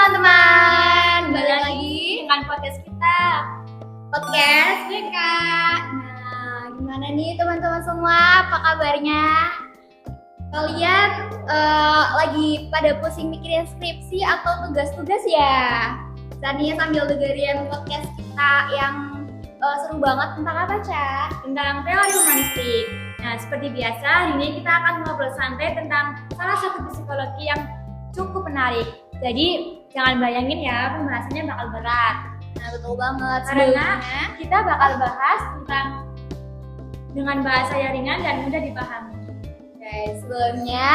teman-teman, kembali lagi dengan podcast kita, podcast BK. Nah, gimana nih teman-teman semua? Apa kabarnya? Kalian lagi pada pusing mikirin skripsi atau tugas-tugas ya? Tadi sambil dengerin podcast kita yang seru banget tentang apa, Ca? Tentang teori humanistik. Nah, seperti biasa, hari ini kita akan ngobrol santai tentang salah satu psikologi yang cukup menarik. Jadi, jangan bayangin ya, pembahasannya bakal berat. Nah, betul banget. Karena kita bakal bahas tentang dengan bahasa yang ringan dan mudah dipahami. Oke, sebelumnya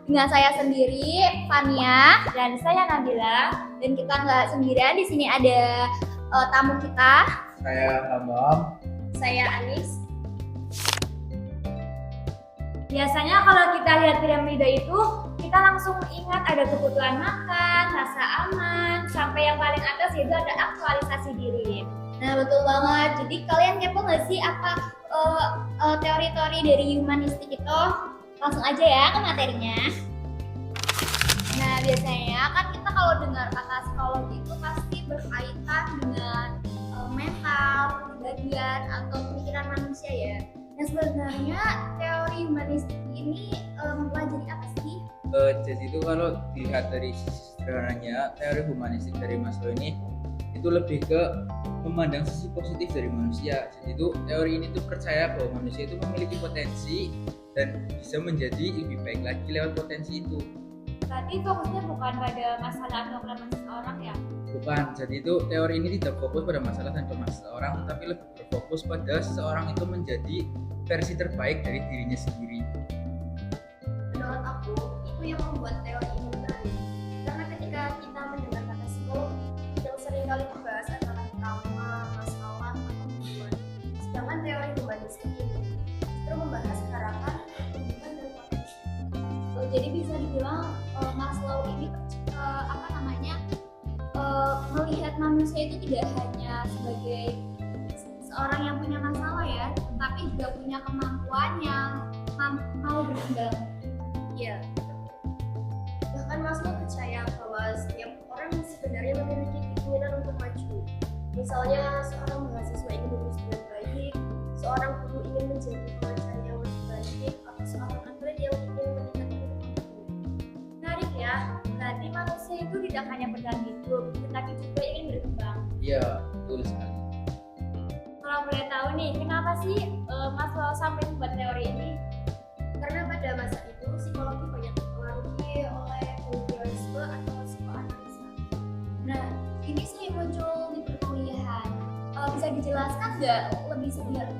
dengan saya sendiri, Fania, Dan saya Nabila. dan kita nggak sendirian. Di sini ada tamu kita. Saya Hamam. Saya Anis. Biasanya kalau kita lihat piramida itu, kita langsung ingat ada kebutuhan makan, rasa aman, sampai yang paling atas itu ada aktualisasi diri. Nah, betul banget. Jadi kalian kepo nggak sih apa teori-teori dari humanistik itu? Langsung aja ya ke materinya. Nah, biasanya kan kita kalau dengar kata psikologi itu pasti berkaitan dengan mental, kepribadian atau pemikiran manusia ya. Nah, sebenarnya teori humanistik ini mempelajari apa sih? Jadi itu kalau dilihat dari sisi sederhananya, teori humanistik dari Maslow ini itu lebih ke memandang sisi positif dari manusia. Jadi itu teori ini tuh percaya bahwa manusia itu memiliki potensi dan bisa menjadi lebih baik lagi lewat potensi itu. Berarti fokusnya bukan pada masalah atau kelemahan seseorang ya? Bukan, jadi itu teori ini tidak fokus pada masalah dan kelemahan seseorang, tetapi lebih berfokus pada seseorang itu menjadi versi terbaik dari dirinya sendiri. Menurut aku, itu yang membuat teori ini menarik. Karena ketika kita mendengar kata psikologi, yang sering kali dibahas adalah trauma, masalah, atau hubungan. Sedangkan teori humanistik ini justru membahas harapan, hubungan, dan potensi. Jadi bisa dibilang Maslow ini melihat manusia itu tidak hanya sebagai seorang yang punya masalah ya, tapi juga punya kemampuan yang mau berkembang. Iya. Bahkan Maslow percaya bahwa setiap orang sebenarnya memiliki keinginan untuk maju. Misalnya seorang mahasiswa ingin lulus dengan baik, seorang guru ingin menjadi pengajar yang lebih baik, atau seorang atlet yang ingin meningkatkan kemampuan. Menarik ya, berarti manusia itu tidak hanya bertahan hidup, tetapi juga ingin berkembang. Iya, betul sekali. Kalau boleh tahu nih, kenapa sih Maslow sampai membuat teori ini? Karena pada masa itu psikologi banyak dipengaruhi oleh behaviorisme atau psikoanalisa. Nah, ini sih muncul di perkuliahan. Bisa dijelaskan nggak lebih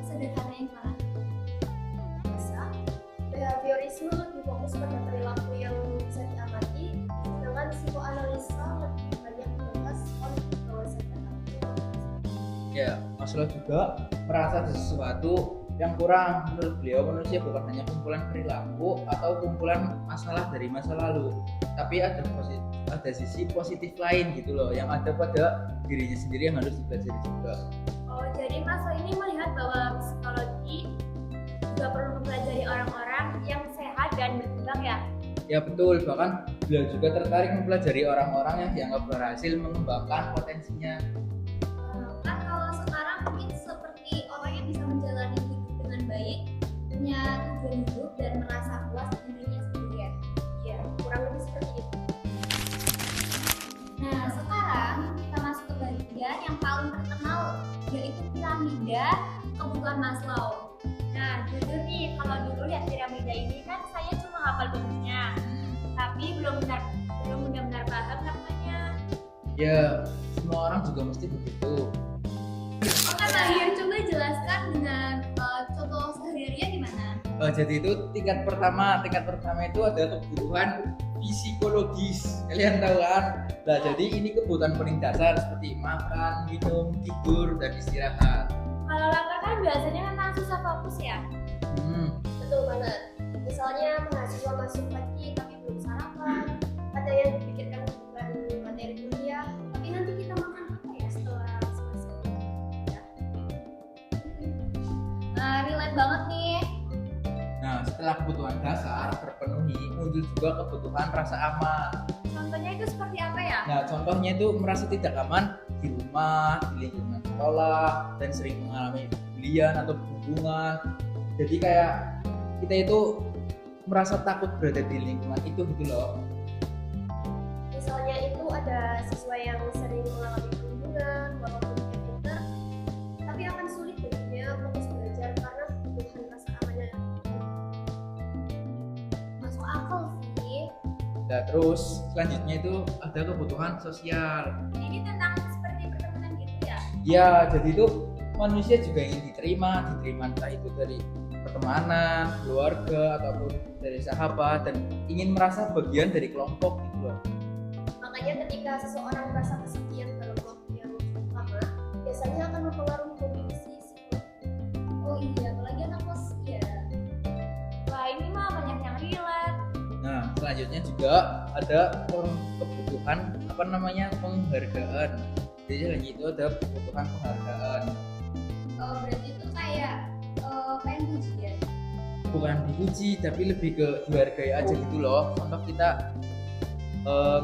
sederhana yang mana? Bisa. Behaviorisme lebih fokus pada perilaku yang bisa diamati, sedangkan psikoanalisa lebih banyak membahas konflik bawah sadar. Ya, Maslow juga merasa ada sesuatu yang kurang. Menurut beliau, manusia bukan hanya kumpulan perilaku atau kumpulan masalah dari masa lalu, tapi ada sisi positif lain gitu loh, yang ada pada dirinya sendiri yang harus dipelajari juga. Oh, jadi Maslow ini melihat bahwa psikologi juga perlu mempelajari orang-orang yang sehat dan berkembang ya? Ya betul, bahkan beliau juga tertarik mempelajari orang-orang yang dianggap berhasil mengembangkan potensinya. Kan kalau sekarang mungkin seperti orang yang bisa menjalani hidup dengan baik, punya tujuan hidup dan merasa puas dengan dirinya sendiri ya. Iya, kurang lebih seperti itu. Nah, sekarang kita masuk ke bagian yang paling terkenal, yaitu piramida kebutuhan Maslow. Nah, jujur nih, kalau dulu lihat piramida ini kan saya cuma hafal bentuknya, tapi belum benar-benar paham namanya. Ya, semua orang juga mesti begitu. Oke, Marian, coba jelaskan dengan contoh sehari-harinya gimana? Jadi itu tingkat pertama itu adalah kebutuhan psikologis. Kalian tahu kan? Nah, jadi ini kebutuhan paling dasar seperti makan, minum, tidur, dan istirahat. Kalau lapar kan biasanya memang susah fokus ya. Betul banget. Misalnya mahasiswa masuk pagi tapi belum sarapan, ada yang dipikirkan bukan materi kuliah, tapi nanti kita makan apa ya setelah selesai? Ya. Relate banget nih. Nah, setelah kebutuhan dasar terpenuhi terpenuhi, muncul juga kebutuhan rasa aman. Contohnya itu seperti apa ya? Nah, contohnya itu merasa tidak aman di rumah, di lingkungan sekolah, dan sering mengalami bulian atau hubungan. Jadi kayak kita itu merasa takut berada di lingkungan itu gitu loh. Misalnya itu ada siswa yang sering mengalami perundungan, walaupun dia pintar, tapi akan sulit baginya fokus belajar karena kebutuhan rasa amannya. Masuk akal sih. Nah, terus selanjutnya itu ada kebutuhan sosial. Ini tentang seperti pertemanan gitu ya? Ya, jadi itu manusia juga ingin diterima entah itu dari pertemanan, keluarga, ataupun dari sahabat, dan ingin merasa bagian dari kelompok gitu loh. Makanya ketika seseorang merasa kesepian dalam waktu yang lama, biasanya akan mempengaruhi kondisi psikologi. Oh iya, apalagi anak kos ya. Wah ini mah banyak yang relate. Nah, selanjutnya juga ada kebutuhan penghargaan. Jadi selanjutnya itu ada kebutuhan penghargaan. Berarti itu kayak pengen pujian. Bukan dipuji, tapi lebih ke dihargai aja gitu loh. Contoh kita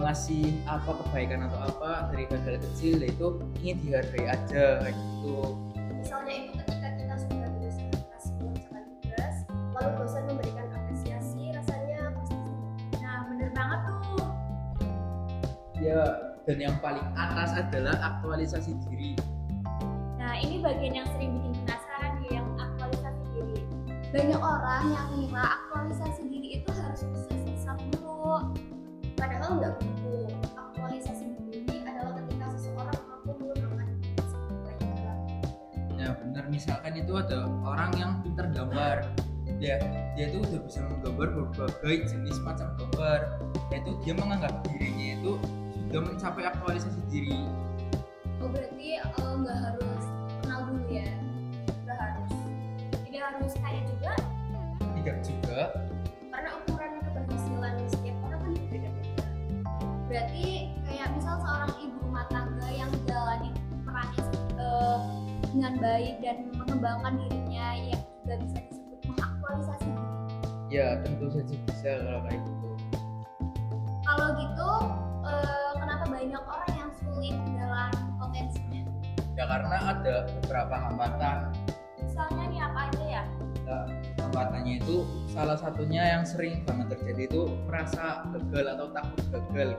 ngasih apa kebaikan atau apa dari hal kecil, itu ingin dihargai aja kayak gitu. Misalnya itu ketika kita sudah berusaha keras mengerjakan tugas, lalu dosen memberikan apresiasi, rasanya pasti senang. Nah bener banget tuh. Ya, dan yang paling atas adalah aktualisasi diri. Nah ini bagian yang sering bikin penasaran ya, yang aktualisasi diri. Banyak orang yang ngira aktualisasi diri itu harus selesai dulu. Padahal nggak begitu. Aktualisasi diri adalah ketika seseorang mampu mengembangkan diri sebagai dalam. Nah, benar, misalkan itu ada orang yang pintar gambar. Dia itu udah bisa menggambar berbagai jenis macam gambar. Yaitu dia menganggap dirinya itu sudah mencapai aktualisasi diri. Oh berarti nggak harus kenal dulu ya? Nggak harus. Tidak harus kaya juga. Tidak juga. Karena ukuran keberhasilan setiap orang kan berbeda-beda. Berarti kayak misal seorang ibu rumah tangga yang menjalani perannya dengan baik dan mengembangkan dirinya, yang juga bisa disebut mengaktualisasi diri. Ya, tentu saja bisa kalau kayak gitu. Kalau gitu, kenapa banyak orang yang sulit dalam potensinya? Ya karena ada beberapa hambatan. Misalnya nih apa aja ya? Nah, hambatannya itu salah satunya yang sering banget terjadi itu merasa gagal atau takut gagal,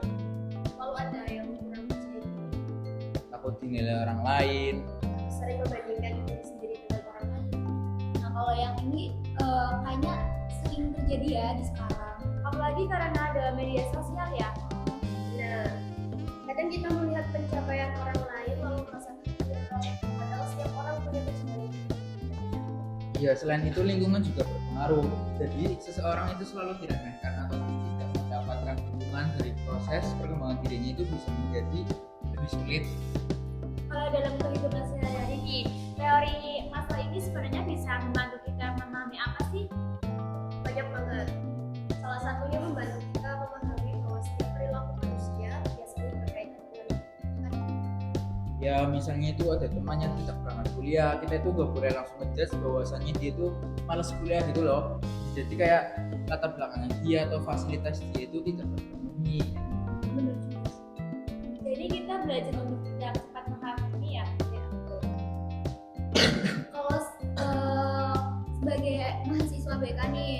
Lalu ada yang kurang percaya diri, takut dinilai orang lain. sering membandingkan diri sendiri dengan orang lain. Nah kalau yang ini kayaknya sering terjadi ya di sekarang. Apalagi karena ada media sosial ya. Nah, kadang kita melihat pencapaian orang lain lalu merasa terkira, padahal setiap orang punya pencapaian. Ya, selain itu lingkungan juga berpengaruh. Jadi seseorang itu selalu diremehkan atau tidak mendapatkan dukungan dari proses perkembangan dirinya itu bisa menjadi lebih sulit. Kalau dalam kehidupan sehari-hari nih, teori masalah ini sebenarnya bisa membantu kita memahami apa sih? Banyak banget. Salah satunya membantu kita memahami bahwa setiap perilaku manusia biasanya berkaitan dengan Ya, misalnya itu ada teman yang tidak berangkat kuliah, kita itu gak boleh langsung ngejudge bahwasannya dia itu malas kuliah gitu loh. Jadi kayak latar belakangnya dia atau fasilitas dia itu tidak terpenuhi. Benar juga. Jadi kita belajar untuk tidak cepat menghakimi ya. Kalau sebagai mahasiswa BK nih,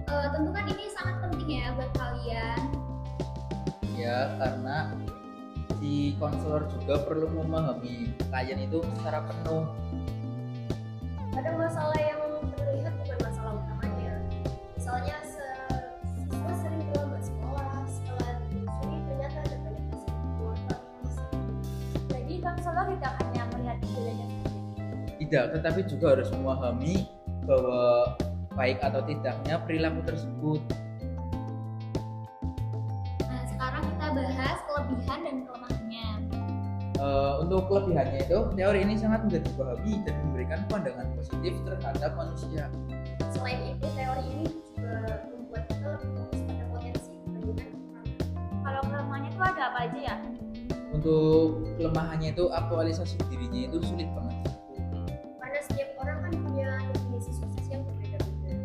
tentu kan ini sangat penting ya buat kalian. Ya, karena si konselor juga perlu memahami klien itu secara penuh. Ada masalah yang terlihat bukan masalah utamanya. Misalnya siswa sering terlambat sekolah, setelah ditelusuri ternyata ada banyak masalah keluarga. Jadi konselor tidak hanya melihat gejalanya saja. Tidak, tetapi juga harus memahami bahwa baik atau tidaknya perilaku tersebut. Nah sekarang kita bahas kelebihan dan kelemahannya. Untuk kelebihannya itu, teori ini sangat mudah dipahami dan memberikan pandangan positif terhadap manusia. Selain itu, teori ini juga membuat kita lebih fokus pada potensi dibandingkan kekurangan. Kalau kelemahannya itu ada apa aja ya? Untuk kelemahannya itu, aktualisasi dirinya itu sulit banget. Karena setiap orang kan punya definisi sukses yang berbeda-beda.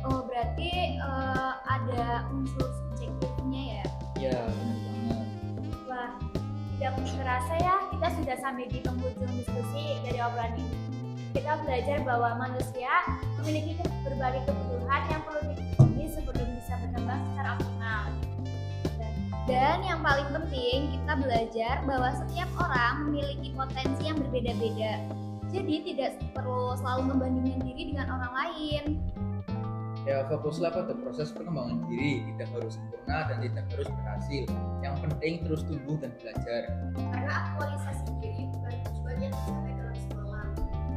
Oh berarti ada Iya, benar banget. Wah, tidak terasa ya kita sudah sampai di penghujung diskusi dari obrolan ini. Kita belajar bahwa manusia memiliki berbagai kebutuhan yang perlu dipenuhi sebelum bisa berkembang secara optimal. Dan yang paling penting, kita belajar bahwa setiap orang memiliki potensi yang berbeda-beda. Jadi tidak perlu selalu membandingkan diri dengan orang lain. Ya, fokuslah pada proses perkembangan diri, tidak harus sempurna dan tidak harus berhasil. Yang penting terus tumbuh dan belajar. Karena aktualisasi diri bukan tujuan yang tercapai dalam semalam.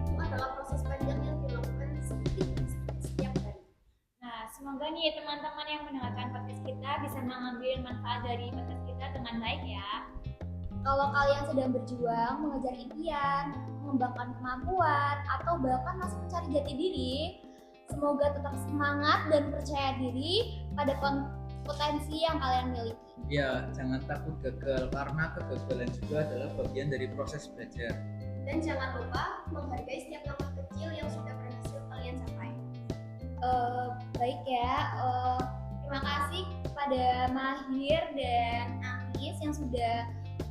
Itu adalah proses panjang yang dilakukan sedikit demi sedikit setiap hari. Nah, semoga nih teman-teman yang mendengarkan podcast kita bisa mengambil manfaat dari podcast kita dengan baik ya. Kalau kalian sedang berjuang, mengejar impian, mengembangkan kemampuan, atau bahkan masih mencari jati diri, semoga tetap semangat dan percaya diri pada potensi yang kalian miliki. Ya, jangan takut gagal karena kegagalan juga adalah bagian dari proses belajar. Dan jangan lupa menghargai setiap langkah kecil yang sudah berhasil kalian capai. Baik ya, terima kasih kepada Mahir dan Anis yang sudah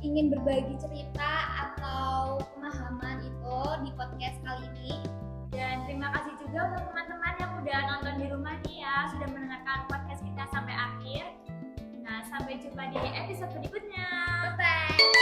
ingin berbagi cerita atau pemahaman itu di podcast kali ini. Dan terima kasih juga untuk teman-teman yang udah nonton di rumah nih ya, sudah mendengarkan podcast kita sampai akhir. Nah, sampai jumpa di episode berikutnya. Bye-bye.